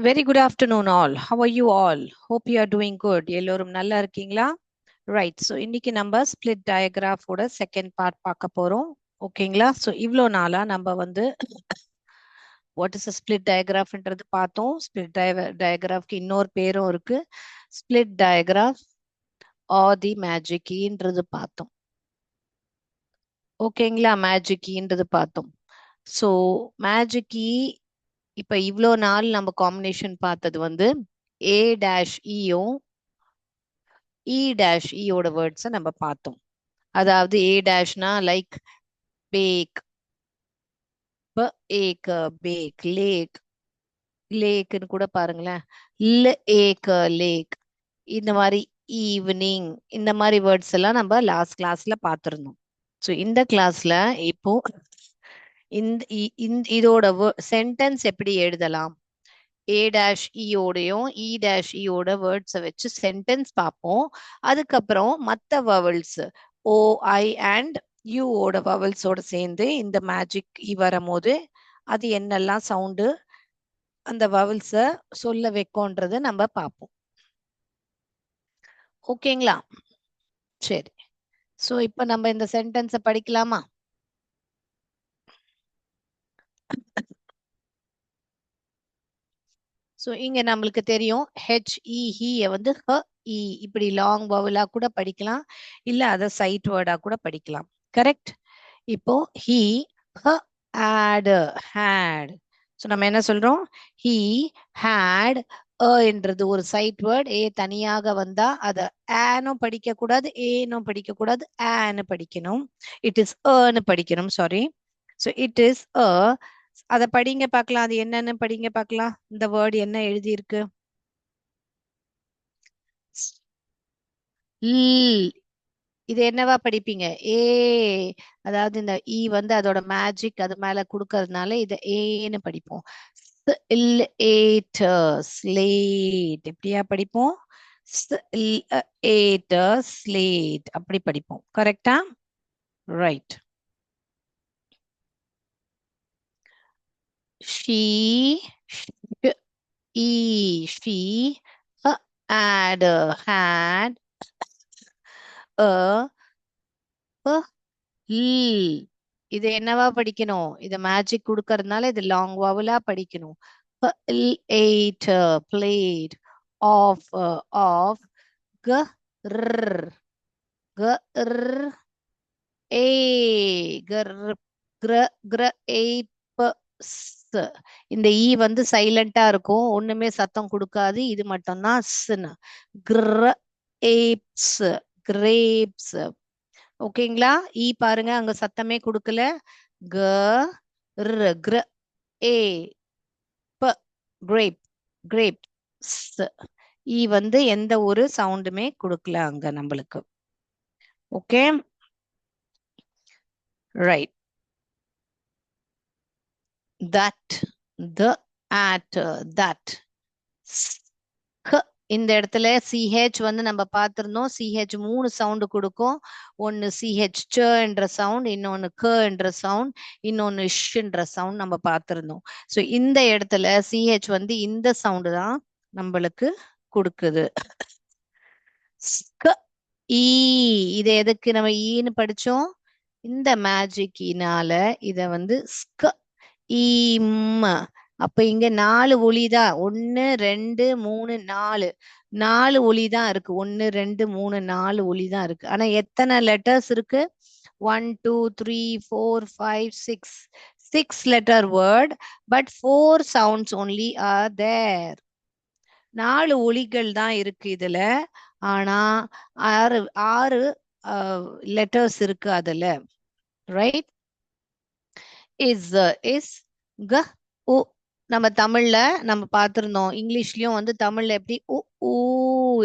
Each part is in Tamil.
Very good afternoon, all. How are you all? Hope you are doing good. எல்லோரும் நல்லா இருக்கீங்களா? Right. So, இன்னைக்கு நம்ம split diagraph ஓட second part பார்க்க போறோம். ஓகேங்களா? So, இவ்வளோ நாளா நம்ம வந்து what is a split diagraphன்றது பார்த்தோம். Split diagraphக்கு இன்னொரு பேரும் இருக்கு. Split diagraph or the magic keyன்றது பார்த்தோம். ஓகேங்களா? magic keyன்றது பார்த்தோம். So, magic key இப்ப இவ்வளோ நாள் நம்ம காம்பினேஷன் பார்த்தது வந்து A-E-யும் E-E-யோட வேர்ட்ஸை நம்ம பார்த்தோம். அதாவது A- like bake, ache bake, lake, லேக்குன்னு கூட பாருங்களேன், ஏக் லேக், இந்த மாதிரி ஈவினிங், இந்த மாதிரி வேர்ட்ஸ் எல்லாம் நம்ம லாஸ்ட் கிளாஸ்ல பார்த்துருந்தோம். ஸோ இந்த கிளாஸ்ல இப்போ இதோட சென்டென்ஸ் எப்படி எழுதலாம், A-E-யோடையும் E-E-யோட வேர்ட்ஸை வச்சு சென்டென்ஸ் பார்ப்போம். அதுக்கப்புறம் மற்ற வவல்ஸ் O-I and U-ஓட வவல்ஸோட சேர்ந்து இந்த மேஜிக் வரும்போது அது என்னெல்லாம் சவுண்டு அந்த வவல்ஸை சொல்ல வைக்கோன்றது நம்ம பார்ப்போம். ஓகேங்களா? சரி. ஸோ இப்போ நம்ம இந்த சென்டென்ஸை படிக்கலாமா? ஸோ இங்க நம்மளுக்கு தெரியும் HE வந்து HE இப்படி லாங் வவலா கூட படிக்கலாம், இல்ல அதை சைட் வேர்டா கூட படிக்கலாம். கரெக்ட்? இப்போ he had ஸோ நம்ம என்ன சொல்றோம், he had என்றது ஒரு சைட் வேர்ட். ஏ தனியாக வந்தா அதை ஆனும் படிக்க கூடாது, ஏனும் படிக்க கூடாது, ஆன்னு படிக்கணும். இட் இஸ் ன்னு படிக்கணும். சாரி. ஸோ இட் இஸ் அத படிங்க பார்க்கலாம். அது என்னன்னு படிங்க பார்க்கலாம். இந்த வேர்ட் என்ன எழுதி இருக்கு? இது என்னவா படிப்பீங்க? ஏ. அதாவது இந்த இ வந்து அதோட மேஜிக் அது மேல கொடுக்கறதுனால இத ஏன்னு படிப்போம். ஸ்லேட் எப்படியா படிப்போம்? ஸ்லேட் அப்படி படிப்போம். கரெக்டா? ரைட். she had இது என்னவா படிக்கணும்? இது மேஜிக் கொடுக்கறதுனால இது லாங் வாவலா படிக்கணும். played of இந்த ஈ வந்து சைலண்டா இருக்கும், ஒண்ணுமே சத்தம் கொடுக்காது. இது மட்டும்தான் கிரேப்ஸ். ஓகேங்களா? ஈ பாருங்க அங்க சத்தமே கொடுக்கல. கிரேப் ஈ வந்து எந்த ஒரு சவுண்டுமே கொடுக்கல அங்க நம்மளுக்கு. Okay, right. that, the, at, that. இந்த இடத்துல சிஹெச் வந்து நம்ம பார்த்திருந்தோம். சிஹெச் 3 சவுண்டு கொடுக்கும். ஒன்னு சிஹெச் என்ற சவுண்ட், இன்னொன்னு க என்ற சவுண்ட், இன்னொன்னு ஷ்ன்ற சவுண்ட் நம்ம பார்த்திருந்தோம். ஸோ இந்த இடத்துல சிஹெச் வந்து இந்த சவுண்டு தான் நம்மளுக்கு கொடுக்குது. இதை எதுக்கு நம்ம ஈன்னு படிச்சோம்? இந்த மேஜிக்கினால இத வந்து அப்ப இங்க 4 ஒலிதான். 1 2 3 4 ஒலிதான் இருக்கு. 1 2 3 4 ஒலிதான் இருக்கு. ஆனா எத்தனை லெட்டர்ஸ் இருக்கு? 1 2 3 4 5 6 letter word, but 4 sounds only are there. 4 ஒலிகள் தான் இருக்கு இதுல. ஆனா 6 லெட்டர்ஸ் இருக்கு அதுல. ரைட்? இஸ் க உ. நம்ம தமிழ்ல நம்ம பார்த்திருந்தோம். இங்கிலீஷ்லயும் வந்து தமிழ்ல எப்படி ஊ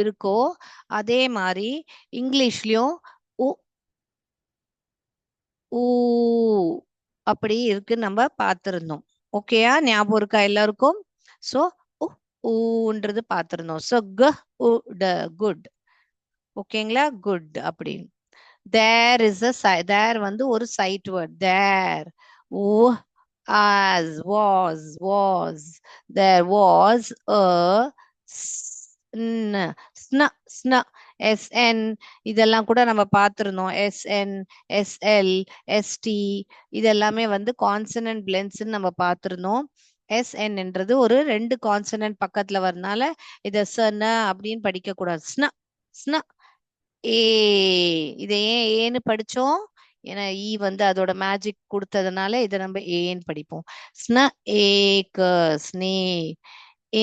இருக்கோ அதே மாதிரி இங்கிலீஷ்லயும் ஊ அப்படி இருக்கு நம்ம பார்த்திருந்தோம். ஓகேயா? ஞாபகம் இருக்கா எல்லாருக்கும்? சோ ஊன்றது பார்த்திருந்தோம். So good. ஓகேங்களா? குட் அப்படின்னு. தேர் இஸ் தேர் வந்து ஒரு சைட் வேர்ட். தேர். ஓ as, was. There was a sn, sn. இதெல்லாம் கூட நம்ம பார்த்திருந்தோம். sn, sl, st இதெல்லாமே வந்து கான்சனன்ட் பிளெண்ட்ஸ் நம்ம பார்த்திருந்தோம். sn என்றது ஒரு ரெண்டு கான்சனன்ட் பக்கத்துல வரனால இத சன அப்படின்னு படிக்க கூடாது. ஸ்ன ஸ்ன ஏ. இதை ஏன் ஏன்னு படிச்சோம்? ஏன்னா ஈ வந்து அதோட மேஜிக் கொடுத்ததுனால இதை நம்ம ஏன்னு படிப்போம். ஸ்ன ஏக ஸ்னே.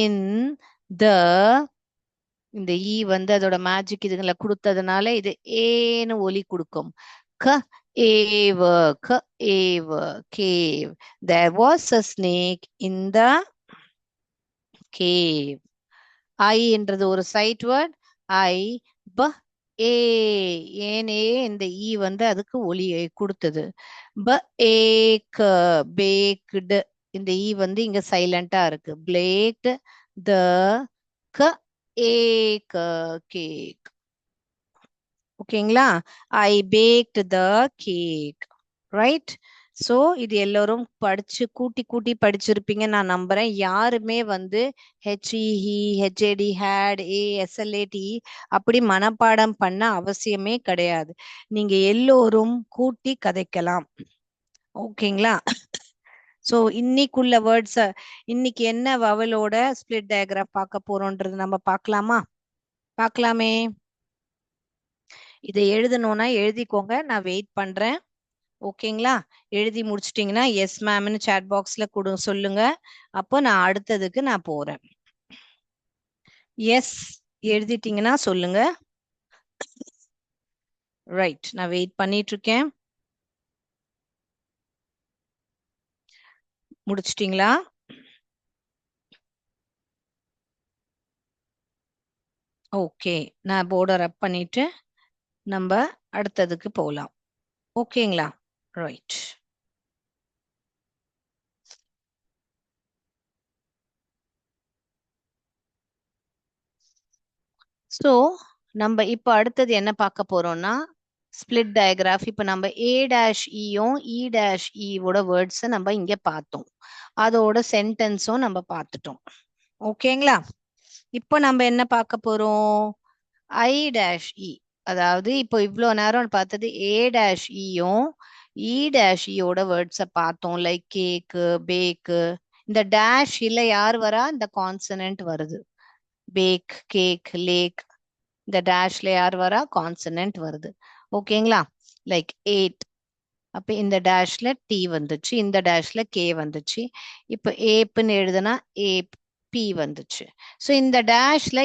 இன் த, இந்த ஈ வந்து அதோட மேஜிக் இதுங்களை கொடுத்ததுனால இது ஏன்னு ஒலி கொடுக்கும். க ஏவ, க ஏவ, cave. There was a snake in the cave. I என்றது ஒரு சைட் வேர்ட். ஐ ப ஏ. ஏனே இந்த ஈ வந்து அதுக்கு ஒலியை கொடுத்தது. ப ஏக் பேக்டு. இந்த ஈ வந்து இங்க சைலண்டா இருக்கு. பிளேக்டு. த க ஏக் கேக். ஓகேங்களா? I baked the cake. Right? So இது எல்லாரும் படிச்சு கூட்டி கூட்டி படிச்சிருப்பீங்க நான் நம்புறேன். யாருமே வந்து ஹெச்இஹி, ஹெச்ஏடி, ஹேட், எஸ்எல்ஏடி அப்படி மனப்பாடம் பண்ண அவசியமே கிடையாது. நீங்க எல்லோரும் கூட்டி கதைக்கலாம். ஓகேங்களா? சோ இன்னைக்குள்ள வேர்ட்ஸ், இன்னைக்கு என்ன வவலோட ஸ்பிளிட் டயக்ராம் பார்க்க போறோம்ன்றது நம்ம பார்க்கலாமா? பார்க்கலாமே. இதை எழுதணும்னா எழுதிக்கோங்க, நான் வெயிட் பண்றேன். ஓகேங்களா? எழுதி முடிச்சிட்டீங்கன்னா எஸ் மேம்னு சாட் பாக்ஸ்ல சொல்லுங்க. அப்போ நான் அடுத்ததுக்கு நான் போறேன். எஸ் எழுதிட்டீங்கன்னா சொல்லுங்க. ரைட், நான் வெயிட் பண்ணிட்டு இருக்கேன். முடிச்சிட்டீங்களா? ஓகே, நான் போர்டர் அப் பண்ணிட்டு நம்ம அடுத்ததுக்கு போகலாம். ஓகேங்களா? ரைட். ஸோ நம்ம இப்போ அடுத்தது என்ன பார்க்க போறோம்னா ஸ்பிளிட் டயக்ராஃப். இப்போ நம்ம ஏ டேஷ் இயும் இ டேஷ் இயோட வேர்ட்ஸை நம்ம இங்க பார்த்தோம். அதோட சென்டென்ஸும் நம்ம பார்த்துட்டோம். ஓகேங்களா? இப்போ நம்ம என்ன பார்க்க போறோம்? ஐ டேஷ் இ. அதாவது இப்போ இவ்வளோ நேரம் பார்த்தது ஏ டேஷ் இயும் இ டேஷ் இயோட வேர்ட்ஸை பார்த்தோம். Like cake, bake. இந்த டேஷ் இல்ல யார் வரா? இந்த கான்சனன்ட் வருது. Bake, cake, lake. இந்த டேஷ்ல யார் வரா? கான்சனன்ட் வருது. ஓகேங்களா? லைக் 8. அப்ப இந்த டேஷ்ல டி வந்துச்சு, இந்த டேஷ்ல கே வந்துச்சு. இப்ப ஏப்னு எழுதுனா ஏப், பி வந்துச்சு. சோ இந்த டேஷ்ல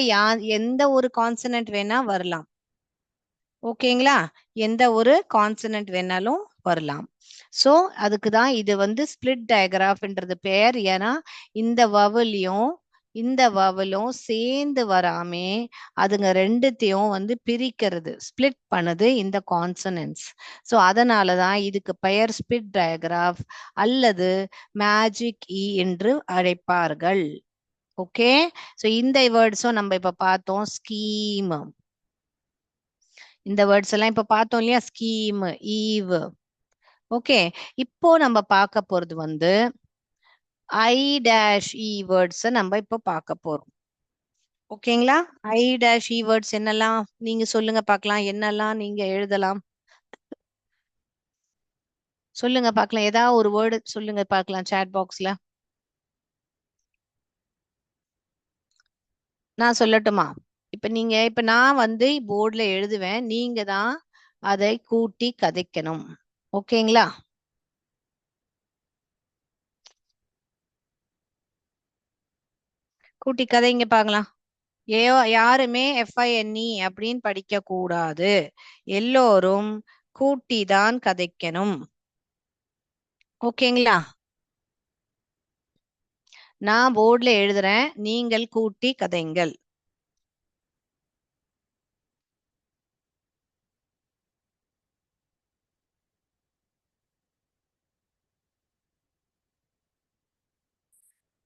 எந்த ஒரு கான்சனன்ட் வேணா வரலாம். ஓகேங்களா? எந்த ஒரு கான்சனன்ட் வேணாலும் வரலாம். சோ அதுக்கு தான் இது வந்து ஸ்பிளிட் டயக்ராஃப்ன்றது பெயர். ஏன்னா இந்த வவலையும் இந்த வவலும் சேர்ந்து வராமே அதுங்க ரெண்டுத்தையும் வந்து பிரிக்கிறது, ஸ்பிளிட் பண்ணுது இந்த கான்சனன்ட்ஸ். சோ அதனாலதான் இதுக்கு பெயர் ஸ்பிளிட் டயக்ராஃப் அல்லது மேஜிக் இ என்று அழைப்பார்கள். ஓகே, சோ இந்த வேர்ட்ஸும் நம்ம இப்ப பார்த்தோம். ஸ்கீம், இந்த வேர்ட்ஸ் எல்லாம் இப்ப பார்த்தோம் இல்லையா? Scheme, eve. ஓகே, இப்போ நம்ம பார்க்க போறது வந்து ஐ டேஷ் இ வேர்ட்ஸ் நம்ம இப்போ பார்க்க போறோம். ஓகேங்களா? ஐ டேஷ் இ வேர்ட்ஸ் என்னெல்லாம் நீங்க சொல்லுங்க பார்க்கலாம். என்னெல்லாம் நீங்க எழுதலாம் சொல்லுங்க பார்க்கலாம். ஏதாவது ஒரு வேர்டு சொல்லுங்க பார்க்கலாம் சாட் பாக்ஸ்ல. நான் சொல்லட்டுமா? இப்ப நான் வந்து போர்டுல எழுதுவேன், நீங்க தான் அதை கூட்டி கதைக்கணும். ஓகேங்களா? கூட்டி கதைங்க பார்க்கலாம். யாருமே எஃப்ஐஎன்இ அப்படின்னு படிக்க கூடாது. எல்லோரும் கூட்டி தான் கதைக்கணும். ஓகேங்களா? நான் போர்டுல எழுதுறேன், நீங்கள் கூட்டி கதைங்கள்.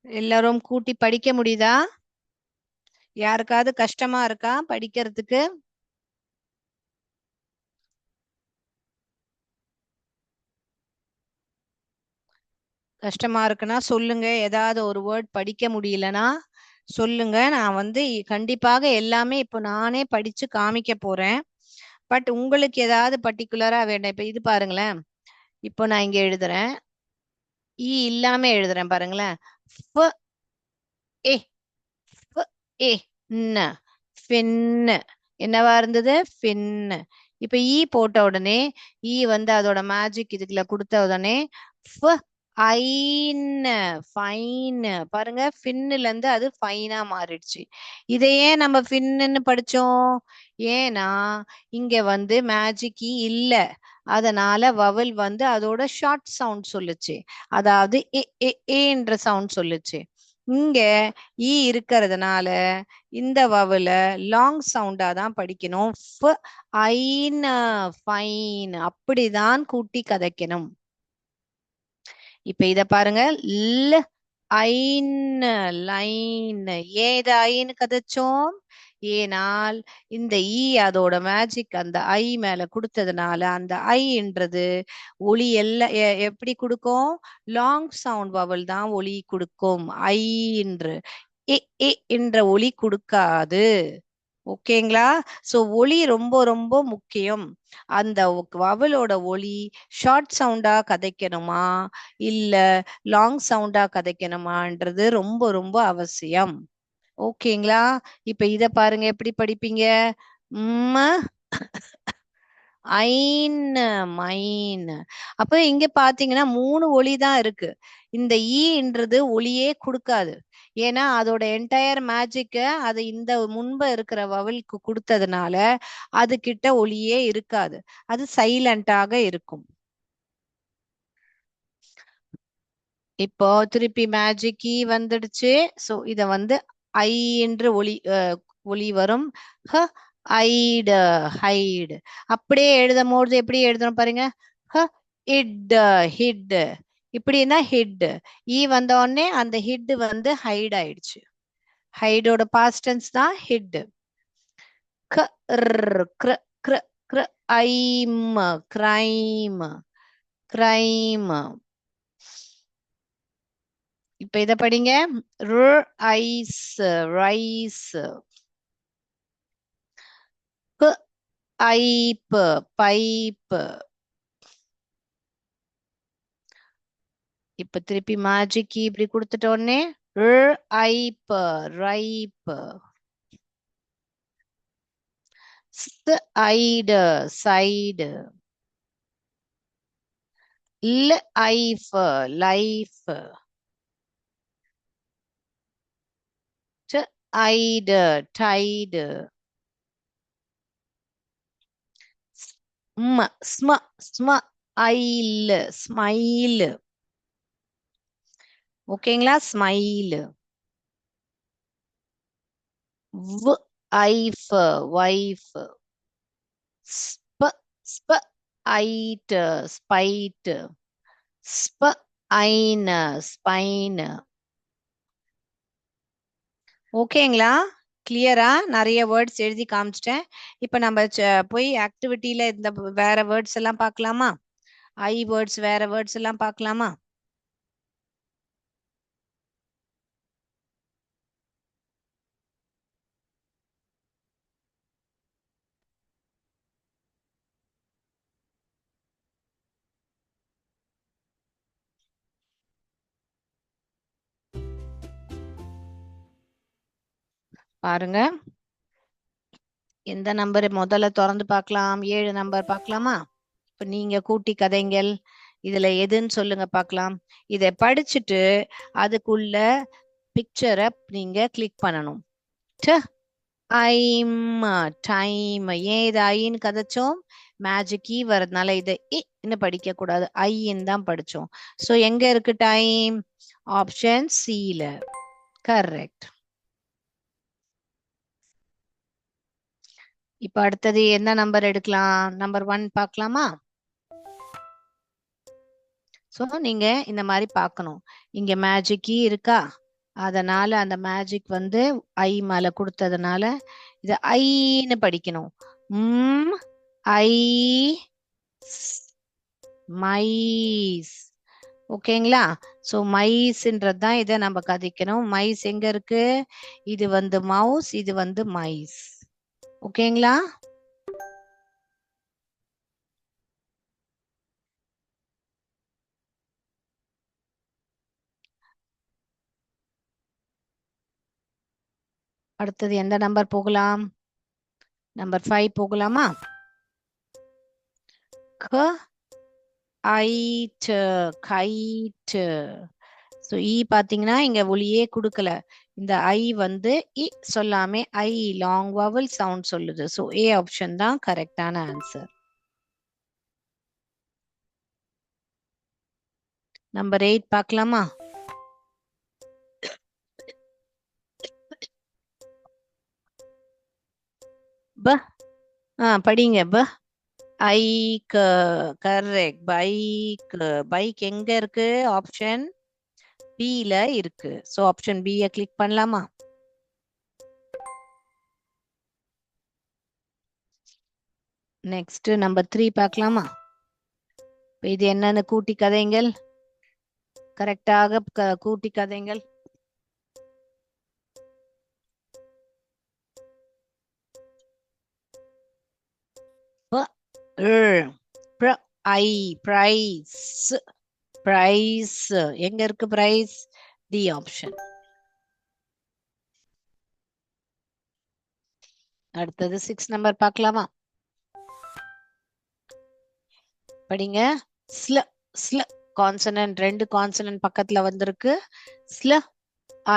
எல்லாரும் கூட்டி படிக்க முடியுதா? யாருக்காவது கஷ்டமா இருக்கா படிக்கிறதுக்கு? கஷ்டமா இருக்குன்னா சொல்லுங்க. ஏதாவது ஒரு வேர்ட் படிக்க முடியலன்னா சொல்லுங்க. நான் வந்து கண்டிப்பாக எல்லாமே இப்போ நானே படிச்சு காமிக்க போறேன். பட் உங்களுக்கு ஏதாவது பர்டிகுலரா வேண்டாம். இப்ப இது பாருங்களேன். இப்போ நான் இங்க எழுதுறேன். இல்லாம எழுதுறேன் பாருங்களேன். ஃப ஏ ஃப ஏ ந ஃபின்னு. என்னவா இருந்தது? ஃபின்னு. இப்ப போட்ட உடனே வந்து அதோட மேஜிக் இதுக்குள்ள கொடுத்த உடனே ஃப ஐன்னு ஃபைன். பாருங்க, ஃபின்னுல இருந்து அது ஃபைனா மாறிடுச்சு. இதையே நம்ம ஃபின்னு படிச்சோம். ஏன்னா இங்க வந்து மேஜிக் இல்ல. அதனால வவல் வந்து அதோட ஷார்ட் சவுண்ட் சொல்லுச்சு. அதாவது ஏன்ற சவுண்ட் சொல்லுச்சு. இங்க இருக்கிறதுனால இந்த வவல லாங் சவுண்டா தான் படிக்கணும். ஃபைன் அப்படிதான் கூட்டி கதைக்கணும். இப்ப இத பாருங்க. ல் ஐன் லைன். ஏன் இத ஐன்னு கதைச்சோம்? ஏனால் இந்த அதோட மேஜிக் அந்த ஐ மேல கொடுத்ததுனால அந்த ஐன்றது ஒலி எல்லாம் எப்படி கொடுக்கும்? லாங் சவுண்ட் வவல் தான் ஒலி கொடுக்கும். ஐ என்று என்ற ஒலி கொடுக்காது. ஓகேங்களா? சோ ஒலி ரொம்ப ரொம்ப முக்கியம். அந்த வவலோட ஒலி ஷார்ட் சவுண்டா கதைக்கணுமா இல்ல லாங் சவுண்டா கதைக்கணுமான்றது ரொம்ப ரொம்ப அவசியம். ஓகேங்களா? இப்ப இத பாருங்க, எப்படி படிப்பீங்க? ம் ஐன் மைன். அப்ப இங்க பாத்தீங்கன்னா 3 ஒலி தான் இருக்கு. இந்த ஈன்றது ஒலியே கொடுக்காது. ஏன்னா அதோட என்டையர் மேஜிக்க அது இந்த முன்பு இருக்கிற வவலுக்கு கொடுத்ததுனால அது கிட்ட ஒலியே இருக்காது. அது சைலண்டாக இருக்கும். இப்போ திருப்பி மேஜிக் வந்துடுச்சு. சோ இத வந்து ஐ என்று ஒலி வரும். ஹ ஐடு ஹைடு. அப்படியே எழுதும் போது எப்படி எழுதணும் பாருங்க. ஹ இட் ஹிட். இப்படின்னா ஹிட். வந்த உடனே அந்த ஹிட் வந்து ஹைட் ஆயிடுச்சு. ஹைடோட பாஸ்ட் டென்ஸ் தான் ஹிட். க கிர கிர கிர ஐம் கிரைம் கிரைம். இப்ப இத படிங்க. Ice rice. Ipe pipe. இப்ப திருப்பி மேஜிக் இப்படி கொடுத்துட்ட உடனே ipe ripe. Ide side. Ife life. Ide tide. Sm sm ile smile. ஓகேங்களா? Smile. Ife wife. Sp sp ite spite. Sp ine spine. ஓகேங்களா? கிளியரா? நிறைய வேர்ட்ஸ் எழுதி காமிச்சிட்டேன். இப்ப நம்ம போய் ஆக்டிவிட்டியில இந்த வேற வேர்ட்ஸ் எல்லாம் பார்க்கலாமா? ஐ வேர்ட்ஸ் வேற வேர்ட்ஸ் எல்லாம் பார்க்கலாமா? பாருங்க. எந்த நம்பர் முதல்ல திறந்து பார்க்கலாம்? 7 நம்பர் பார்க்கலாமா? இப்ப நீங்க கூட்டி கதைங்கள். இதுல எதுன்னு சொல்லுங்க பார்க்கலாம். இதை படிச்சுட்டு அதுக்குள்ள பிக்சரை நீங்க கிளிக் பண்ணணும். I'm time. ஏன் இது ஐன்னு கதைச்சோம்? மேஜிக் வரதுனால இதை இன்னும் படிக்க கூடாது, ஐன்னு தான் படிச்சோம். சோ எங்க இருக்கு டைம்? ஆப்ஷன் சில. கரெக்ட். இப்ப அடுத்தது என்ன நம்பர் எடுக்கலாம்? நம்பர் 1 பார்க்கலாமா? சோ நீங்க இந்த மாதிரி பார்க்கணும். இங்க மேஜிக் இருக்கா? அதனால அந்த மேஜிக் வந்து ஐ மேல கொடுத்ததுனால இது ஐன்னு படிக்கணும். ஐ மைஸ். ஓகேங்களா? ஸோ மைஸ்ன்றது தான் இதை நம்ம கதிக்கணும். மைஸ் எங்க இருக்கு? இது வந்து மவுஸ், இது வந்து மைஸ். ஓகேங்களா? அடுத்தது எந்த நம்பர் போகலாம்? நம்பர் 5 போகலாமா? Guide, guide. ஸோ இ பாத்தீங்கன்னா இங்க ஒலியே கொடுக்கல. இந்த ஐ வந்து இ சொல்லாமே ஐ லாங் வவல் சவுண்ட் சொல்லுது. ஸோ ஏ ஆப்ஷன் தான் கரெக்டான ஆன்சர். நம்பர் 8 பார்க்கலாமா? ப படிங்க. ஐக், கரெக்ட். பைக். பைக் எங்க இருக்கு? ஆப்ஷன் பில இருக்கு. ஸோ ஆப்ஷன் பியை கிளிக் பண்ணலாமா? நெக்ஸ்ட் நம்பர் 3 பார்க்கலாமா? இது என்னன்னு கூட்டி கதைங்கள். கரெக்டாக கூட்டி கதைங்கள். பிரைஸ். பிரைஸ் எங்க இருக்கு? Prize D option. அடுத்தது 6 நம்பர் பார்க்கலாமா? படிங்க. ஸ்ல, ஸ்ல கான்சனன்ட், 2 கான்சனன்ட் பக்கத்துல வந்திருக்கு. ஸ்ல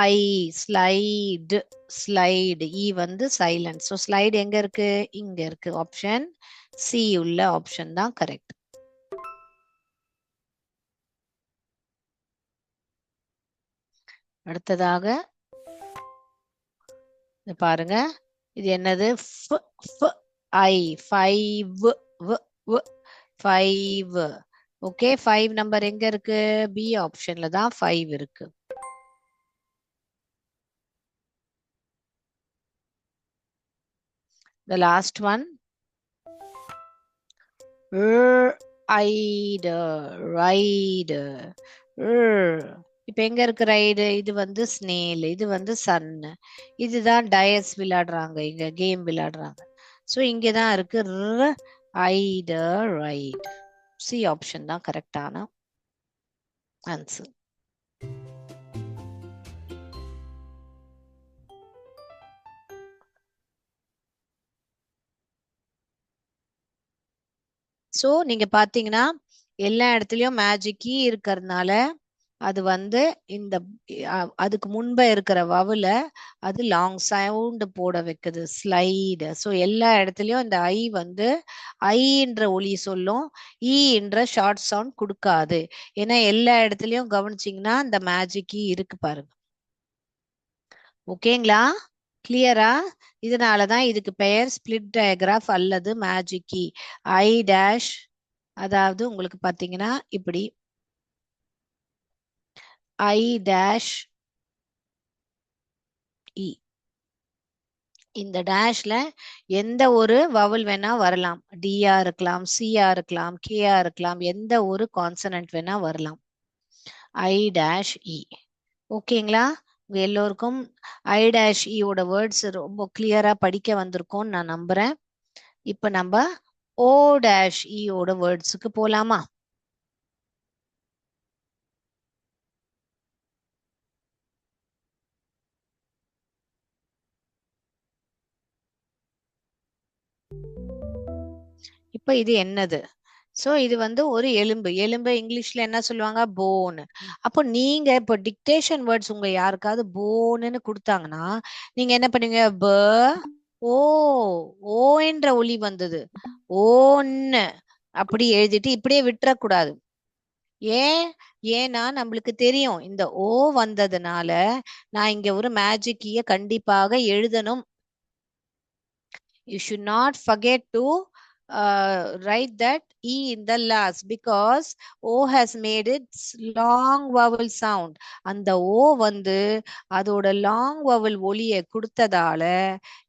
ஐ, ஸ்லைடு, ஸ்லைடு. இ வந்து சைலண்ட். ஸோ ஸ்லைடு எங்க இருக்கு? இங்க இருக்கு. ஆப்ஷன் சி உள்ள ஆப்ஷன் தான் கரெக்ட். அடுத்ததாக பாருங்க. இது என்னது? ஐ, 5, 5. ஓகே, 5 நம்பர் எங்க இருக்கு? பி ஆப்ஷன்ல தான் 5 இருக்கு. The last one. Ride, ride. இப்ப எங்க இருக்கு ரைடு? இது வந்து ஸ்னேல், இது வந்து சன். இதுதான் டயஸ் விளையாடுறாங்க, இங்க கேம் விளையாடுறாங்க. ஸோ இங்கதான் இருக்கு ஐடு, ரைட். சி ஆப்ஷன் தான் கரெக்டான ஆன்சர். ஸோ நீங்க பாத்தீங்கன்னா எல்லா இடத்துலயும் மேஜிக் கீ இருக்கிறதுனால அது வந்து இந்த அதுக்கு முன்ப இருக்கிற வவுல அது லாங் சவுண்ட் போட வைக்குது, ஸ்லைடு. ஸோ எல்லா இடத்துலயும் இந்த ஐ வந்து ஐன்ற ஒலி சொல்லும், ஈன்ற ஷார்ட் சவுண்ட் கொடுக்காது. ஏன்னா எல்லா இடத்துலயும் கவனிச்சிங்கன்னா இந்த மேஜிக் கீ இருக்கு பாருங்க. ஓகேங்களா? கிளியரா? இதனாலதான் இதுக்கு பெயர் ஸ்பிளிட் டயக்ராஃப் அல்லது மேஜிக் கீ. ஐ டேஷ், அதாவது உங்களுக்கு பாத்தீங்கன்னா இப்படி ஐ டேஷ் இ. இந்த டேஷ்ல எந்த ஒரு வவல் வேணா வரலாம். டியா இருக்கலாம், சியா இருக்கலாம், கேயா இருக்கலாம், எந்த ஒரு கான்சனன்ட் வேணா வரலாம். ஐ டேஷ் இ. ஓகேங்களா? உங்க எல்லோருக்கும் ஐ டேஷ் இயோட வேர்ட்ஸ் ரொம்ப கிளியரா படிக்க வந்திருக்கும்னு நான் நம்புறேன். இப்ப நம்ம ஓ டேஷ் இயோட வேர்ட்ஸுக்கு போலாமா? இப்ப இது என்னது? சோ இது வந்து ஒரு எலும்பு. எலும்பு இங்கிலீஷ்ல என்ன சொல்லுவாங்க? போன். அப்போ நீங்க இப்போ டிக்டேஷன் வேர்ட்ஸ் உங்க யாருக்காவது போன்னு கொடுத்தாங்கன்னா நீங்க என்ன பண்ணுவீங்க? ப, ஓ, ஓ என்ற ஒலி வந்தது, ஓன்னு அப்படி எழுதிட்டு இப்படியே விட்டுறக்கூடாது. ஏன்? ஏன்னா நம்மளுக்கு தெரியும் இந்த ஓ வந்ததுனால நான் இங்க ஒரு மேஜிக் கீய கண்டிப்பாக எழுதணும். You should not forget to write that E in the last because O has made its long vowel sound. அந்த O வந்து அதோட லாங் vowel ஒலியை கொடுத்ததால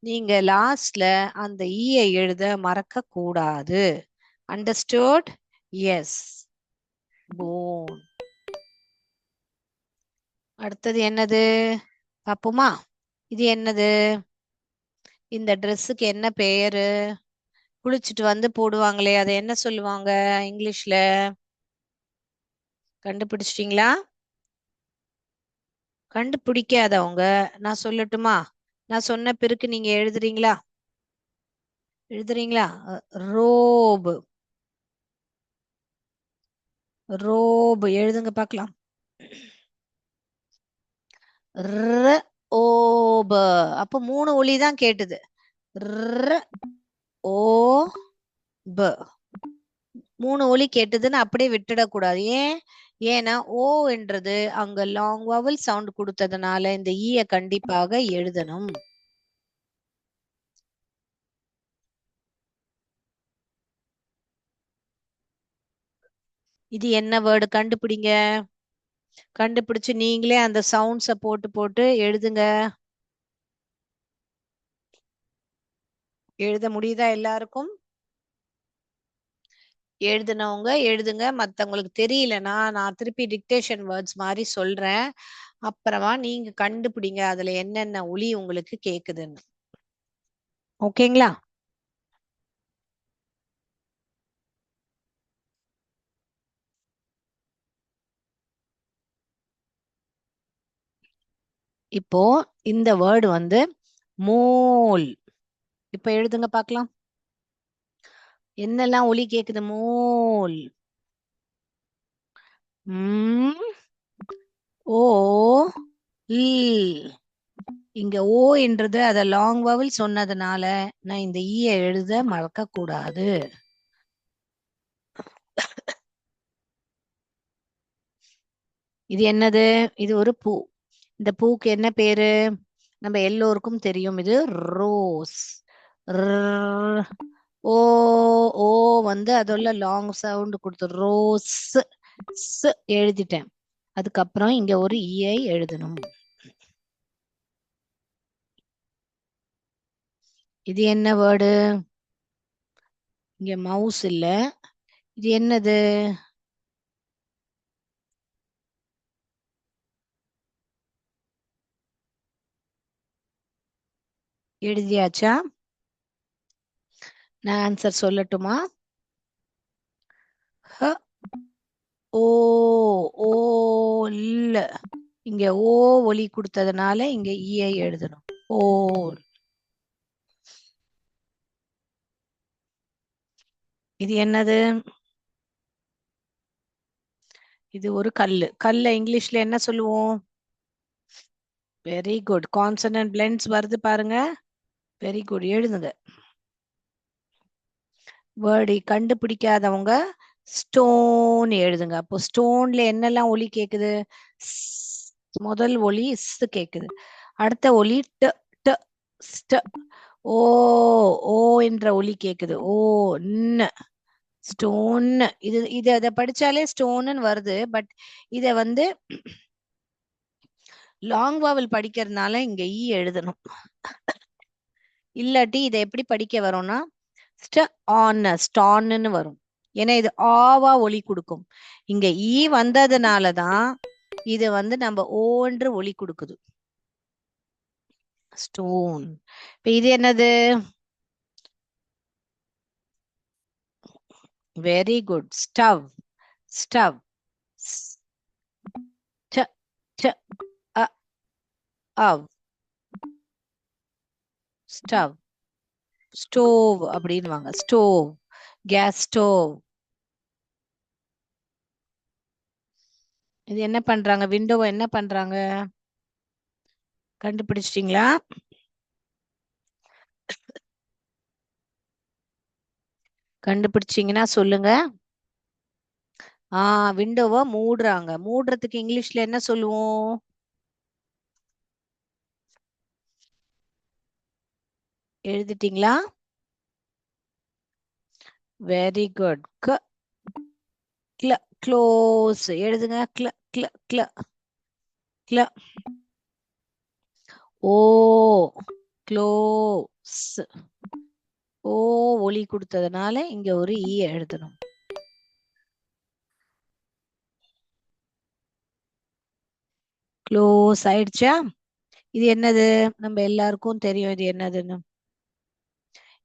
நீங்க லாஸ்ட்ல அந்த ஈயை எழுத மறக்க கூடாது. Understood? Yes. Bone. அடுத்தது என்னது பாப்போமா? இது என்னது? இந்த ட்ரெஸ்ஸுக்கு என்ன பேரு? குளிச்சுட்டு வந்து போடுவாங்களே அதை என்ன சொல்லுவாங்க இங்கிலீஷ்ல? கண்டுபிடிச்சிட்டீங்களா? கண்டுபிடிக்காதவங்க நான் சொல்லட்டுமா? நான் சொன்ன பிறகு நீங்க எழுதுறீங்களா? எழுதுறீங்களா? ரோப். ரோப் எழுதுங்க பார்க்கலாம். ஓப. அப்ப 3 ஒலி தான் கேட்டது. ஓ ப. 3 ஒலி கேட்டதுன்னு அப்படியே விட்டுடக்கூடாது. ஏன்? ஏன்னா ஓ என்றது அங்க லாங் வவல் சவுண்ட் கொடுத்ததுனால இந்த ஈய கண்டிப்பாக எழுதணும். இது என்ன வேர்டு? கண்டுபிடிங்க. கண்டுபிடிச்சு நீங்களே அந்த சவுண்ட்ஸ போட்டு போட்டு எழுதுங்க. எழுத முடியுதா எல்லாருக்கும்? எழுதுனவங்க எழுதுங்க. மத்தவங்களுக்கு தெரியலனா நான் திருப்பி டிக்டேஷன் வேர்ட்ஸ் மாதிரி சொல்றேன். அப்புறமா நீங்க கண்டுபிடிங்க அதுல என்னென்ன ஒலி உங்களுக்கு கேக்குதுன்னு. ஓகேங்களா? இப்போ இந்த வேர்டு வந்து மோல். இப்ப எழுதுங்க பார்க்கலாம். என்னெல்லாம் ஒலி கேக்குது? மோல். ஓ இல். இங்க ஓ என்றது அத லாங் வவல் சொன்னதுனால நான் இந்த ஈய எழுத மறக்க கூடாது. இது என்னது? இது ஒரு பூ. இந்த பூக்கு என்ன பேரு? நம்ம எல்லோருக்கும் தெரியும். இது ரோஸ். ஓ ஓ வந்து அதோட லாங் சவுண்ட் கொடுத்து ரோஸ் எழுதிட்டேன். அதுக்கப்புறம் இங்க ஒரு ஈயை எழுதணும். இது என்ன வேர்டு? இங்க மவுஸ் இல்ல. இது என்னது? எழுதியாச்சா? நான் ஆன்சர் சொல்லட்டுமா? ஓ ஓ இல்ல. இங்க ஓ ஒலி கொடுத்ததுனால இங்க ஈயை எழுதணும். ஓ. இது என்னது? இது ஒரு கல்லு. கல்ல இங்கிலீஷ்ல என்ன சொல்லுவோம்? Very good. கான்சனன்ட் பிளெண்ட்ஸ் வருது பாருங்க. Very good. எழுதுங்க. வேர்டு கண்டுபிடிக்காதவங்க ஸ்டோன் எழுதுங்க. அப்போ ஸ்டோன்ல என்னெல்லாம் ஒலி கேக்குது? முதல் ஒலி ஸ் கேக்குது. அடுத்த ஒலி ட ட ஸ்ட. ஓ ஓ என்ற ஒலி கேக்குது. ஓ ந. ஸ்டோன். இது இது அதை படிச்சாலே ஸ்டோன்னு வருது. பட் இத வந்து லாங் வாவல் படிக்கிறதுனால இங்க ஈ எழுதணும். இல்லாட்டி இதை எப்படி படிக்க வரும்னா ஸ்டான்னு வரும். ஏன்னா இது ஆவா ஒலி கொடுக்கும். இங்க ஈ வந்ததுனாலதான் இது வந்து நம்ம ஓன்று ஒலி கொடுக்குது. ஸ்டோன். இப்ப இது என்னது? Very good. Stove. Stove. Stove. Stove அப்படின்வாங்க. ஸ்டோவ். Case stove. இது என்ன பண்றாங்க? விண்டோவை என்ன பண்றாங்க? கண்டுபிடிச்சிட்டீங்களா? கண்டுபிடிச்சீங்கன்னா சொல்லுங்க. விண்டோவை மூடுறாங்க. மூடுறதுக்கு இங்கிலீஷ்ல என்ன சொல்லுவோம்? எழுதிட்டீங்களா? Very good. க்ளோஸ் எழுதுங்க. க்ள க்ள க்ள க்ள. ஓ க்ளோஸ். ஓ ஒலி கொடுத்ததுனால இங்க ஒரு ஈ எழுதணும். க்ளோஸ் ஆயிடுச்சா? இது என்னது? நம்ம எல்லாருக்கும் தெரியும் இது என்னதுன்னு.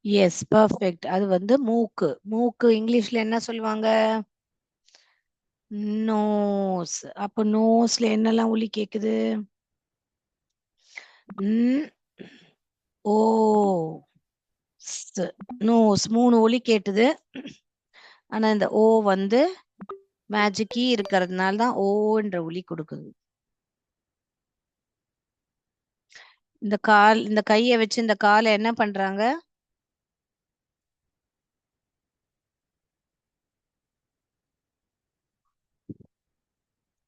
Yes, perfect. அது வந்து மூக்கு. மூக்கு இங்கிலீஷ்ல என்ன சொல்லுவாங்க? நோஸ். அப்ப நோஸ்ல என்னெல்லாம் ஒலி கேக்குது? ம், ஓ, நோஸ். 3 ஒலி கேட்டுது. ஆனா இந்த ஓ வந்து மேஜிக்கி இருக்கிறதுனால தான் ஓன்ற ஒலி கொடுக்குது. இந்த கையை வச்சு இந்த காலை என்ன பண்றாங்க?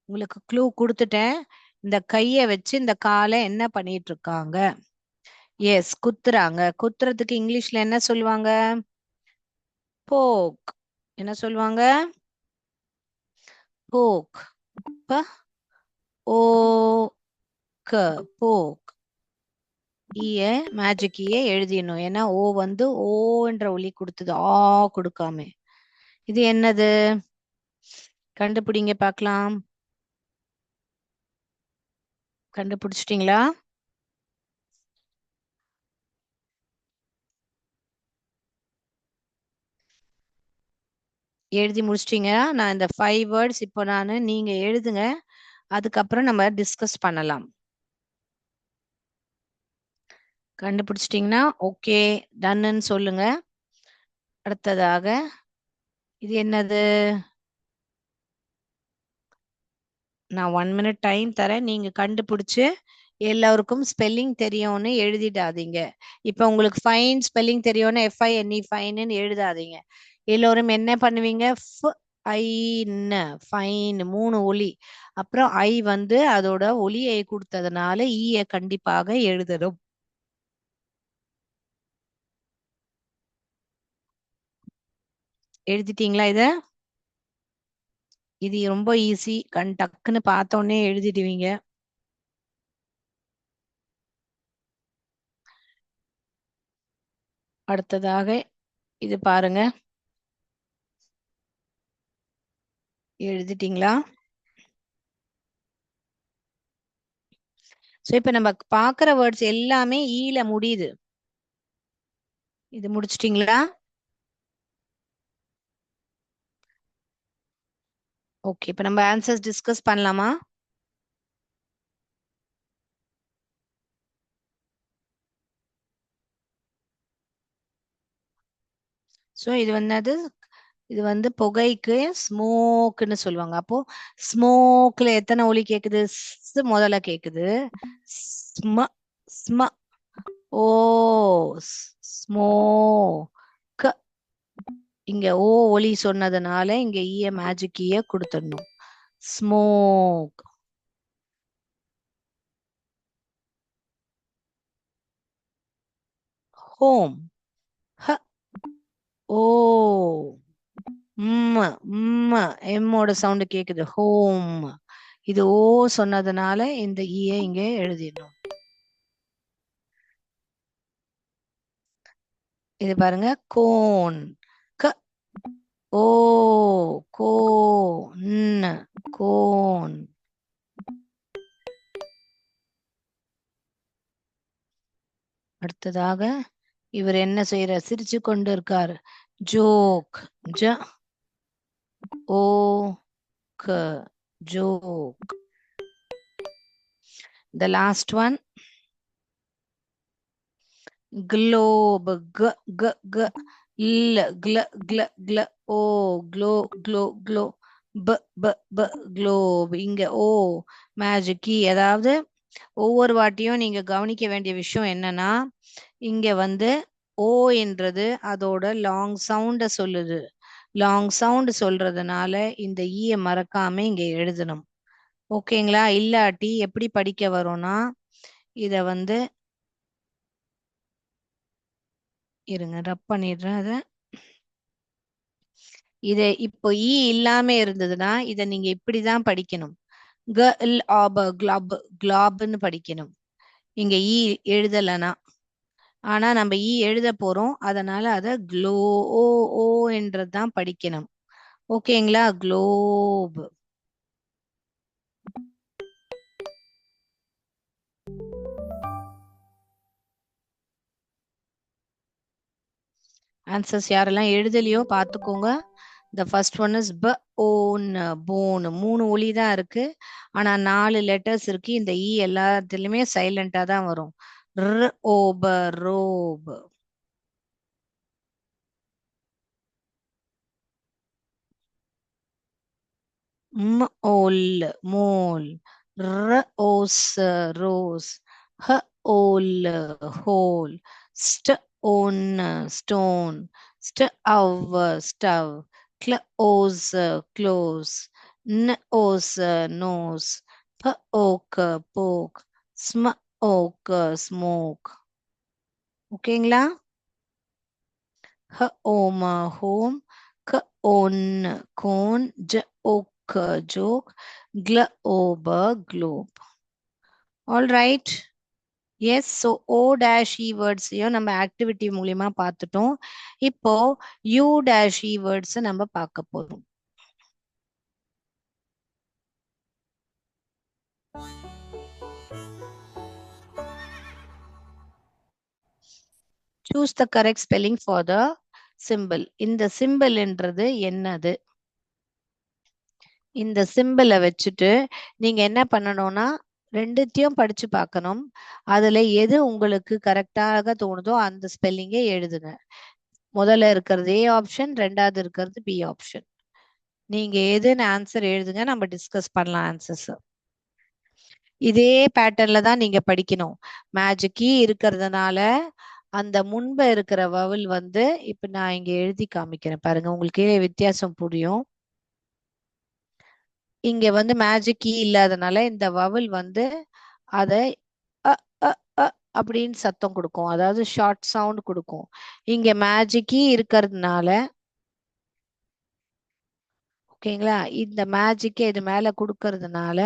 உங்களுக்கு க்ளூ கொடுத்துட்டேன். இந்த கையை வச்சு இந்த காலை என்ன பண்ணிட்டு இருக்காங்க? எஸ், குத்துறாங்க. குத்துறதுக்கு இங்கிலீஷ்ல என்ன சொல்லுவாங்க? போக். என்ன சொல்லுவாங்க? போக். ப ஓ க போக். ஈய மேஜிக் ஈய எழுதிடணும். ஏன்னா ஓ வந்து ஓன்ற ஒலி கொடுத்தது, ஆ கொடுக்காம. இது என்னது? கண்டுபிடிங்க பார்க்கலாம். கண்டுபிடிச்சிட்டீங்களா? எழுதி முடிச்சிட்டீங்க. நான் இந்த 5 வேர்ட்ஸ் இப்போ நீங்க எழுதுங்க. அதுக்கப்புறம் நம்ம டிஸ்கஸ் பண்ணலாம். கண்டுபிடிச்சிட்டீங்கன்னா ஓகே, டன்னுன்னு சொல்லுங்க. அடுத்ததாக இது என்னது? நான் 1 மினிட் டைம் தரேன். நீங்க கண்டுபிடிச்சு எல்லாருக்கும் ஸ்பெல்லிங் தெரியும்னு எழுதிடாதீங்க. இப்ப உங்களுக்கு ஃபைன் ஸ்பெல்லிங் தெரியும்னு FINE ஃபைன்னு எழுதாதீங்க. எல்லோரும் என்ன பண்ணுவீங்க? ஃபைன் 3 ஒலி. அப்புறம் ஐ வந்து அதோட ஒலியை கொடுத்ததுனால ஈய கண்டிப்பாக எழுதணும். எழுதிட்டீங்களா இத? இது ரொம்ப ஈஸி. டக்குன்னு பார்த்த உடனே எழுதிடுவீங்க. அடுத்ததாக இது பாருங்க. எழுதிட்டீங்களா? சோ இப்ப நம்ம பாக்குற வேர்ட்ஸ் எல்லாமே ஈல முடியுது. இது முடிச்சிட்டீங்களா? ஓகே, இப்ப நம்ம ஆன்சர்ஸ் டிஸ்கஸ் பண்ணலாமா? சோ இது வந்து புகைக்கு ஸ்மோக்னு சொல்லுவாங்க. அப்போ ஸ்மோக்ல எத்தனை ஒலி கேக்குது? முதல்ல கேக்குது. ஸ்ம ஸ்ம ஓ ஸ்மோக். இங்க ஓ ஒலி சொன்னதுனால இங்க ஈய மேஜிக் ஈய கொடுத்துடணும். ஸ்மோக். ஹோம். ஹ ஓ ம் ம் எம்மோட சவுண்ட் கேக்குது. ஹோம். இது ஓ சொன்னதுனால இந்த ஈய இங்க எழுதிடணும். இது பாருங்க, கோன். க ஓ கோ ன் கோன். அடுத்ததாக இவர் என்ன செய்யறார்? சிரிச்சு கொண்டு இருக்கார். ஜோக். ஜ ஓ க joke. The last one, globe. G g g l gl gl gl o glow glow glow. b b b globe. இங்க ஓ மேஜிக் கீ. அதாவது ஒவ்வொரு வாட்டியும் நீங்க கவனிக்க வேண்டிய விஷயம் என்னன்னா, இங்க வந்து ஓ என்றது அதோட லாங் சவுண்ட சொல்லுது. லாங் சவுண்ட் சொல்றதுனால இந்த ஈய மறக்காம இங்க எழுதணும். ஓகேங்களா? இல்லாட்டி எப்படி படிக்க வரும்னா, இத வந்து இருங்க ரப் பண்ணிடுறேன் அத. இத இப்போ ஈ இல்லாம இருந்ததுன்னா இத நீங்க இப்படிதான் படிக்கணும். க இல் ஆப கிளாப் கிளாப்னு படிக்கணும். இங்க ஈ எழுதலைன்னா. ஆனா நம்ம ஈ எழுத போறோம். அதனால அத க்ளோ ஓ ஓ என்றதான் படிக்கணும். ஓகேங்களா? குளோப். ஆன்சர்ஸ் யாரெல்லாம் எழுதலையோ பார்த்துக்கோங்க. The first one is b own bone. 3 ஒலி தான் இருக்கு. ஆனா 4 லெட்டர்ஸ் இருக்கு. இந்த இ எல்லாத்துலயுமே சைலண்டா தான் வரும். r ob rob. m ol mol. r os rose. h ol hole. st on stone. st of stove. close close. Nose nose. poke poke. smoke smoke. ஓகேங்களா? home home. on cone. joke joke. globe globe. All right. Yes. So O dash E வேர்ட்ஸையும் நம்ம ஆக்டிவிட்டி மூலியமா பார்த்துட்டோம். இப்போ யூ டேஷ் இ வேர்ட்ஸ் நம்ம பார்க்க போறோம். Choose the correct spelling for the simple. இந்த சிம்பிள்ன்றது என்னது? இந்த சிம்பிளை வச்சுட்டு நீங்க என்ன பண்ணணும்னா ரெண்டுத்தையும் படிச்சு பார்க்கணும். அதுல எது உங்களுக்கு கரெக்டாக தோணுதோ அந்த ஸ்பெல்லிங்கை எழுதுங்க. முதல்ல இருக்கிறது ஏ ஆப்ஷன், ரெண்டாவது இருக்கிறது பி ஆப்ஷன். நீங்க எதுன்னு ஆன்சர் எழுதுங்க, நம்ம டிஸ்கஸ் பண்ணலாம் ஆன்சர்ஸ். இதே பேட்டர்ன்ல தான் நீங்க படிக்கணும். மேஜிக் இருக்கிறதுனால அந்த முன்பு இருக்கிற வவல் வந்து இப்ப நான் இங்க எழுதி காமிக்கிறேன் பாருங்க, உங்களுக்கு வித்தியாசம் புரியும். இங்க வந்து மேஜிக் இல்லாதனால இந்த வவல் வந்து அதை அப்படின்னு சத்தம் கொடுக்கும், அதாவது ஷார்ட் சவுண்ட் கொடுக்கும். இங்க மேஜிக் இருக்கிறதுனால ஓகேங்களா, இந்த மேஜிக்கே இது மேல கொடுக்கறதுனால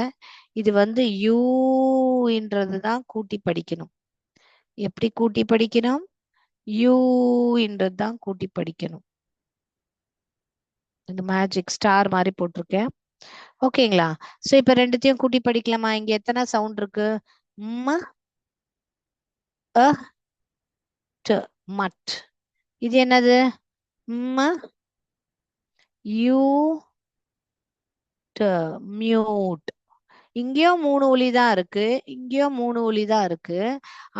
இது வந்து யூன்றது தான் கூட்டி படிக்கணும். எப்படி கூட்டி படிக்கணும்? யூன்றது தான் கூட்டி படிக்கணும். இந்த மேஜிக் ஸ்டார் மாதிரி போட்டிருக்கேன். ஓகேங்களா? சோ இப்ப ரெண்டுத்தையும் கூட்டி படிக்கலாமா? இங்க எத்தனை சவுண்ட் இருக்கு? ம அ ட மட். இது என்னது? ம யூ ட மியூட். இங்கேயும் 3 ஒலி தான் இருக்கு, இங்கேயும் 3 ஒலி தான் இருக்கு.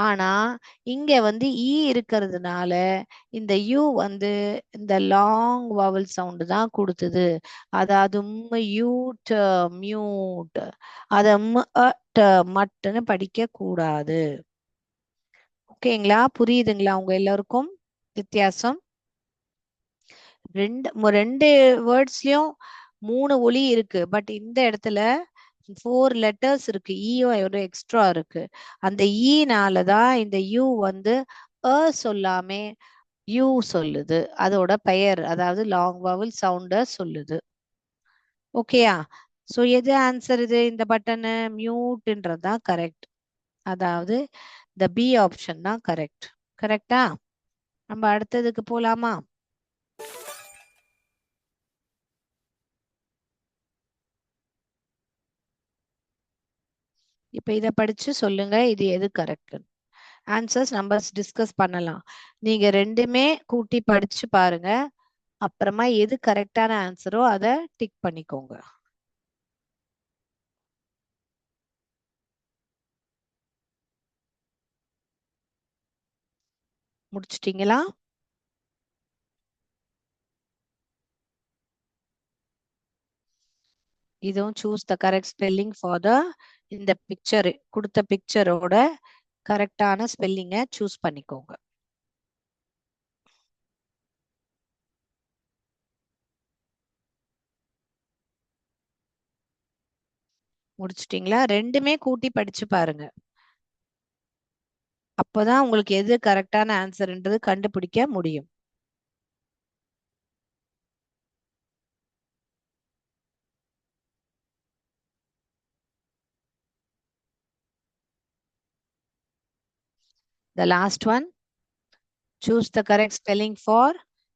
ஆனா இங்க வந்து இ இருக்கிறதுனால இந்த யூ வந்து இந்த லாங் வவல் சவுண்ட் தான் கொடுத்தது. அதாவது மியூட் மியூட். அத மட்டுன்னு படிக்க கூடாது. ஓகேங்களா? புரியுதுங்களா உங்க எல்லாருக்கும் வித்தியாசம்? ரெண்டு வேர்ட்ஸ்லயும் 3 ஒலி இருக்கு. பட் இந்த இடத்துல 4 லெட்டர்ஸ் இருக்கு. ஒரு எக்ஸ்ட்ரா இருக்கு. அந்த ஈனாலதான் இந்த யூ வந்து சொல்லாம யூ சொல்லுது. அதோட பெயர், அதாவது லாங் வவல் சவுண்ட சொல்லுது. ஓகேயா? சோ எது ஆன்சர்? இது இந்த பட்டனு மியூட்ன்றதுதான் கரெக்ட். அதாவது இந்த பி ஆப்ஷன் தான் கரெக்ட். கரெக்டா? நம்ம அடுத்ததுக்கு போலாமா? இப்ப இத படிச்சு சொல்லுங்க, இது எது கரெக்ட். ஆன்சர்ஸ் நம்ம டிஸ்கஸ் பண்ணலாம். நீங்க ரெண்டுமே கூட்டி படிச்சு பாருங்க. அப்புறமா எது கரெக்டான ஆன்சரோ அதை டிக் பண்ணிக்கோங்க. முடிச்சிட்டீங்களா? இதுவும் choose the correct spelling for the, இந்த பிக்சர் கொடுத்த பிக்சரோட கரெக்டான ஸ்பெல்லிங்கை சூஸ் பண்ணிக்கோங்க. முடிச்சிட்டீங்களா? ரெண்டுமே கூட்டி படிச்சு பாருங்க. அப்பதான் உங்களுக்கு எது கரெக்டான ஆன்சர்ன்றது கண்டுபிடிக்க முடியும். The last one, choose the correct spelling for,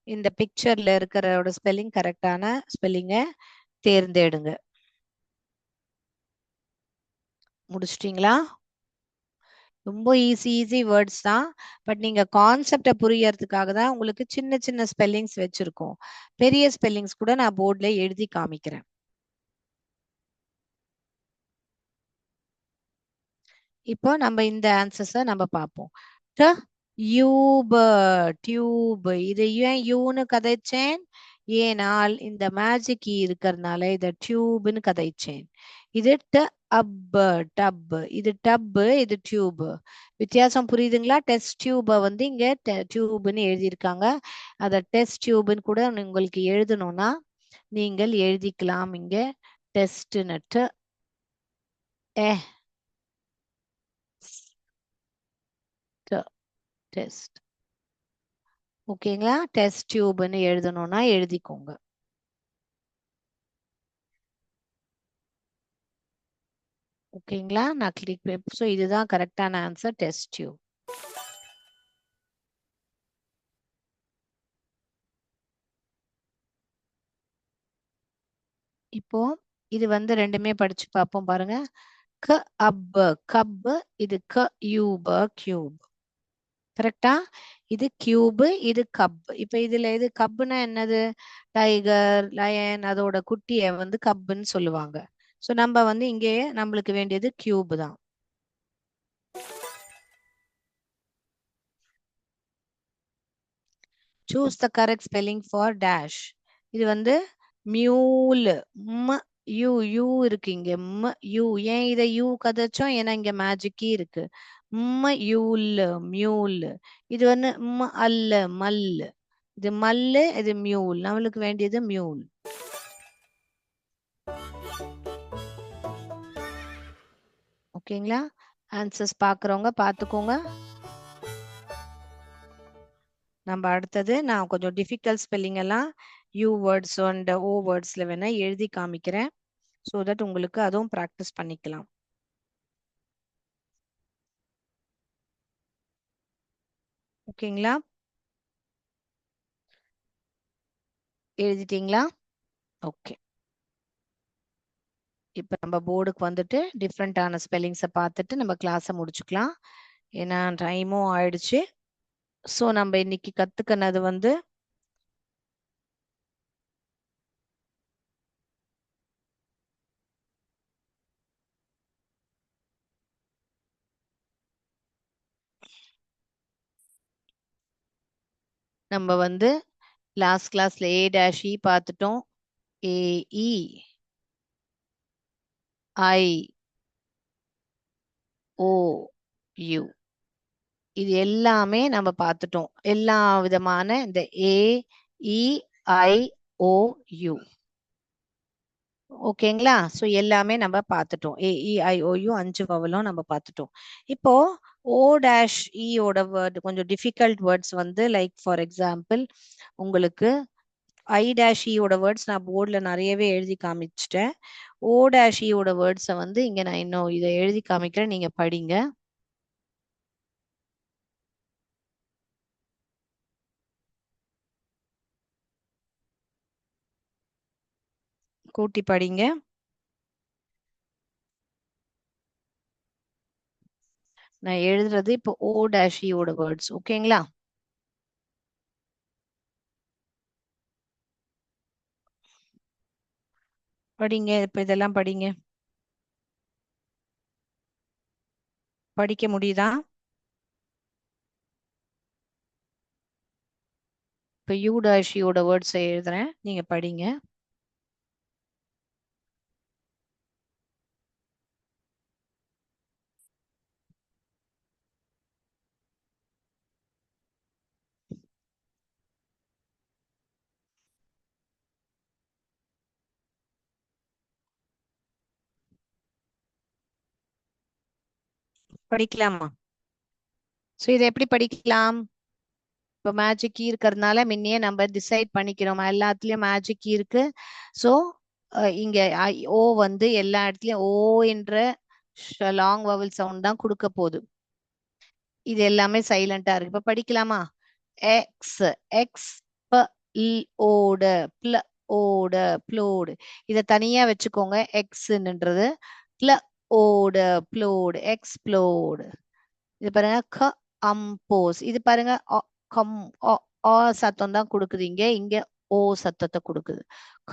இந்த பிக்சர்ல இருக்கிறோட ஸ்பெல்லிங் கரெக்டான ஸ்பெல்லிங்கை தேர்ந்தெடுங்க. முடிச்சிட்டீங்களா? ரொம்ப ஈஸி வேர்ட்ஸ் தான். பட் நீங்க கான்செப்ட புரியறதுக்காக தான் உங்களுக்கு சின்ன சின்ன ஸ்பெல்லிங்ஸ் வச்சிருக்கோம். பெரிய ஸ்பெல்லிங்ஸ் கூட நான் போர்ட்ல எழுதி காமிக்கிறேன். இப்போ நம்ம இந்த ஆன்சர்ஸ நம்ம பார்ப்போம். ட யூப டியூப். இது ஏன் யூன்னு கதைச்சேன்? ஏனால் இந்த மேஜிக் கீ இருக்கிறதுனால இத டியூப்னு கதைச்சேன். இது ட அப் டப். இது டப், இது டியூப். வித்தியாசம் புரியுதுங்களா? டெஸ்ட் டியூப வந்து இங்க டியூப்னு எழுதியிருக்காங்க. அத டெஸ்ட் டியூப்னு கூட உங்களுக்கு எழுதணும்னா நீங்கள் எழுதிக்கலாம். இங்க டெஸ்ட்னு டெஸ்ட். ஓகேங்களா? டெஸ்ட் டியூப்னு எழுதணும்னா எழுதிக்கோங்க. ஓகேங்களா? நான் கிளிக். ஸோ இதுதான் கரெக்டான ஆன்சர், டெஸ்ட் டியூப். இப்போ இது வந்து ரெண்டுமே படிச்சு பார்ப்போம் பாருங்க. க அப் கப். இது க யூப கியூப். கரெக்டா? இது கியூப், இது கப். இப்ப இதுல இது கப்னா என்னது? டைகர், லயன் அதோட குட்டிய வந்து கப்னு சொல்லுவாங்க. சோ நம்ம வந்து இங்கே நம்மளுக்கு வேண்டியது கியூப் தான். Choose the correct spelling for dash. இது வந்து மியூல். ம் யூ யூ இருக்கு இங்க. யூ. ஏன் இதை யூ கதைச்சோம்? ஏன்னா இங்க மேஜிக்கி இருக்கு. யூல் மியூல். இது வந்து அல்ல மல். இது மல்லு, இது மியூல். நம்மளுக்கு வேண்டியது மியூல். ஓகேங்களா? ஆன்சர்ஸ் பாக்குறவங்க பாத்துக்கோங்க. நம்ம அடுத்தது நான் கொஞ்சம் டிஃபிகல்ட் ஸ்பெல்லிங் எல்லாம் யூ வேர்ட்ஸ் அண்ட் ஓ வேர்ட்ஸ்ல வேணா எழுதி காமிக்கிறேன். ஸோ தட் உங்களுக்கு அதுவும் ப்ராக்டிஸ் பண்ணிக்கலாம். ஓகேங்களா? எழுதிட்டீங்களா? ஓகே. இப்போ நம்ம போர்டுக்கு வந்துட்டு டிஃப்ரெண்டான ஸ்பெல்லிங்ஸை பார்த்துட்டு நம்ம கிளாஸை முடிச்சுக்கலாம். ஏன்னா டைமும் ஆயிடுச்சு. ஸோ நம்ம இன்னைக்கு கத்துக்கினது வந்து நம்ம வந்து லாஸ்ட் கிளாஸ்ல ஏ டேஷ் இ பார்த்துட்டோம். ஏஇ ஐ ஓ யூ இது எல்லாமே நம்ம பார்த்துட்டோம். எல்லா விதமான இந்த ஏ இ ஐ ஓ யூ. ஓகேங்களா? ஸோ எல்லாமே நம்ம பார்த்துட்டோம். ஏஇஐஓயு 5 வவலும் நம்ம பார்த்துட்டோம். இப்போ ஓ டேஷ் இயோட வேர்ட் கொஞ்சம் டிஃபிகல்ட் வேர்ட்ஸ் வந்து லைக் ஃபார் எக்ஸாம்பிள் உங்களுக்கு ஐ டேஷ் இயோட வேர்ட்ஸ் நான் போர்டில் நிறையவே எழுதி காமிச்சிட்டேன். ஓ டேஷ் இயோட வேர்ட்ஸை வந்து இங்கே நான் இன்னும் இதை எழுதி காமிக்கிறேன், நீங்க படிங்க. கூட்டி படிங்க. நான் எழுதுறது இப்போ ஓ டேஷ் இயோட வேர்ட்ஸ். ஓகேங்களா? படிங்க. இப்ப இதெல்லாம் படிங்க. படிக்க முடியுதா? இப்ப யூ டேஷ் யோட வேர்ட்ஸ் எழுதுறேன், நீங்க படிங்க. படிக்கலாமா? சோ இதை எப்படி படிக்கலாம்? இப்போ மேஜிக் கீ இருக்கிறதுனால முன்னையே நம்ம டிசைட் பண்ணிக்கிறோம். எல்லாத்துலயும் மேஜிக் கீ இருக்கு. சோ இங்க ஓ வந்து எல்லா இடத்துலயும் ஓ என்ற லாங் வவல் சவுண்ட் தான் கொடுக்க போகுது. இது எல்லாமே சைலண்டா இருக்கு. இப்ப படிக்கலாமா? எக்ஸ் எக்ஸ் ப ஓட பிள ஓட ப்ளோடு. இத தனியா வச்சுக்கோங்க. எக்ஸ்ன்றது பிள ஓட ப்ளோடு எக்ஸ்ப்ளோடு. இது பாருங்க கம்போஸ். இது பாருங்க கம் ஆ சத்தம் தான் கொடுக்குது, இங்க ஓ சத்தத்தை கொடுக்குது.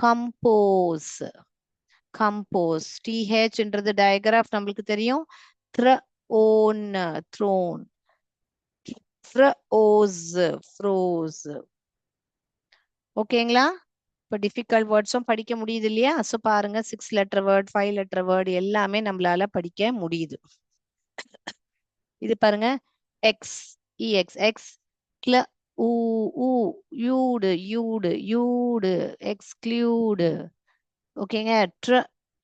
கம்போஸ். கம்போஸ். டிஹெச்ன்றது டயக்ராஃப் நம்மளுக்கு தெரியும். த்ரோன். த்ரோன். ஃப்ரோஸ். ஃப்ரோஸ். ஓகேங்களா? இப்போ டிஃபிகல்ட் வேர்ட்ஸும் படிக்க முடியுது இல்லையா? ஸோ பாருங்க, 6 லெட்டர் வேர்ட், 5 லெட்டர் வேர்ட் எல்லாமே நம்மளால படிக்க முடியுது. இது பாருங்க, எக்ஸ், இஎக்ஸ், எக்ஸ், கிள, ஊ, ஊ, யூடு, யூடு, யூடு, எக்ஸ்க்ளூடு. ஓகேங்க. ட்ர,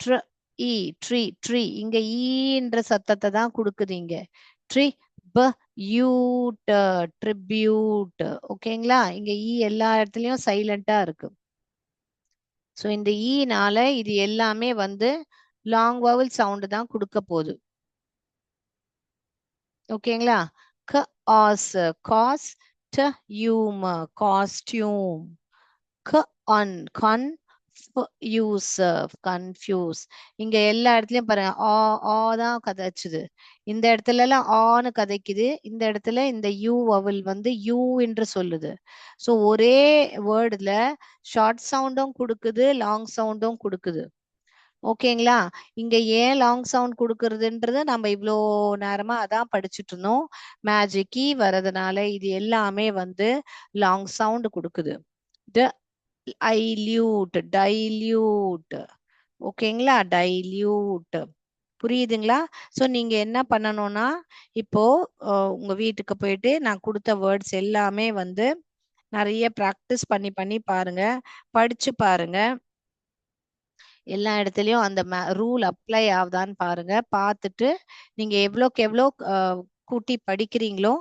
ட்ர, இ, ட்ரீ, ட்ரீ. இங்க ஈன்ற சத்தத்தை தான் கொடுக்குது இங்க. ட்ரீ, ப, யூட், ட்ரிபியூட். ஓகேங்களா? இங்க ஈ எல்லா இடத்துலயும் சைலண்டா இருக்கு. ஸோ இந்த ஈனால இது எல்லாமே வந்து லாங் வவல் சவுண்ட் தான் கொடுக்க போகுது. ஓகேங்களா? க, ஆஸ், காஸ், ட, யூம், காஸ்டியூம். க, அன், கன், யூசப், கன்ஃபியூஸ். இங்க எல்லா இடத்துலயும் பாருங்க, ஆ தான் கதைச்சுது. இந்த இடத்துல எல்லாம் ஆன்னு கதைக்குது. இந்த இடத்துல இந்த யூ வவல் வந்து யூ என்று சொல்லுது. ஸோ ஒரே வேர்டுல ஷார்ட் சவுண்டும் கொடுக்குது, லாங் சவுண்டும் கொடுக்குது. ஓகேங்களா? இங்க ஏன் லாங் சவுண்ட் கொடுக்கறதுன்றது நம்ம இவ்வளோ நேரமா அதான் படிச்சுட்டு இருந்தோம். மேஜிக் கீ வரதுனால இது எல்லாமே வந்து லாங் சவுண்ட் கொடுக்குது. ஐல்யூட், டைல்யூட். ஓகேங்களா? டைல்யூட். புரியுதுங்களா? ஸோ நீங்க என்ன பண்ணணும்னா, இப்போ உங்க வீட்டுக்கு போயிட்டு நான் கொடுத்த வேர்ட்ஸ் எல்லாமே வந்து நிறைய ப்ராக்டிஸ் பண்ணி பண்ணி பாருங்க, படிச்சு பாருங்க. எல்லா இடத்துலயும் அந்த ரூல் அப்ளை ஆகுதான்னு பாருங்க. பார்த்துட்டு நீங்க எவ்வளோக்கு எவ்வளோ கூட்டி படிக்கிறீங்களோ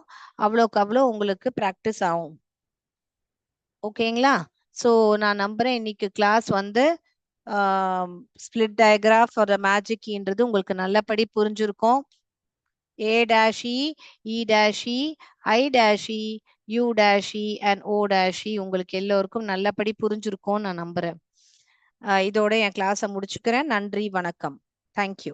அவ்வளோக்கு அவ்வளோ உங்களுக்கு ப்ராக்டிஸ் ஆகும். ஓகேங்களா? ஸோ நான் நம்புறேன் இன்னைக்கு கிளாஸ் வந்து split digraph for the magic கீன்றது உங்களுக்கு நல்லபடி புரிஞ்சிருக்கும். ஏ டேஷி, இ டேஷி, ஐ டேஷி, யூ டேஷி அண்ட் ஓ டேஷி உங்களுக்கு எல்லோருக்கும் நல்லபடி புரிஞ்சிருக்கும்னு நான் நம்புறேன். இதோட என் கிளாஸை முடிச்சுக்கிறேன். நன்றி, வணக்கம். தேங்க்யூ.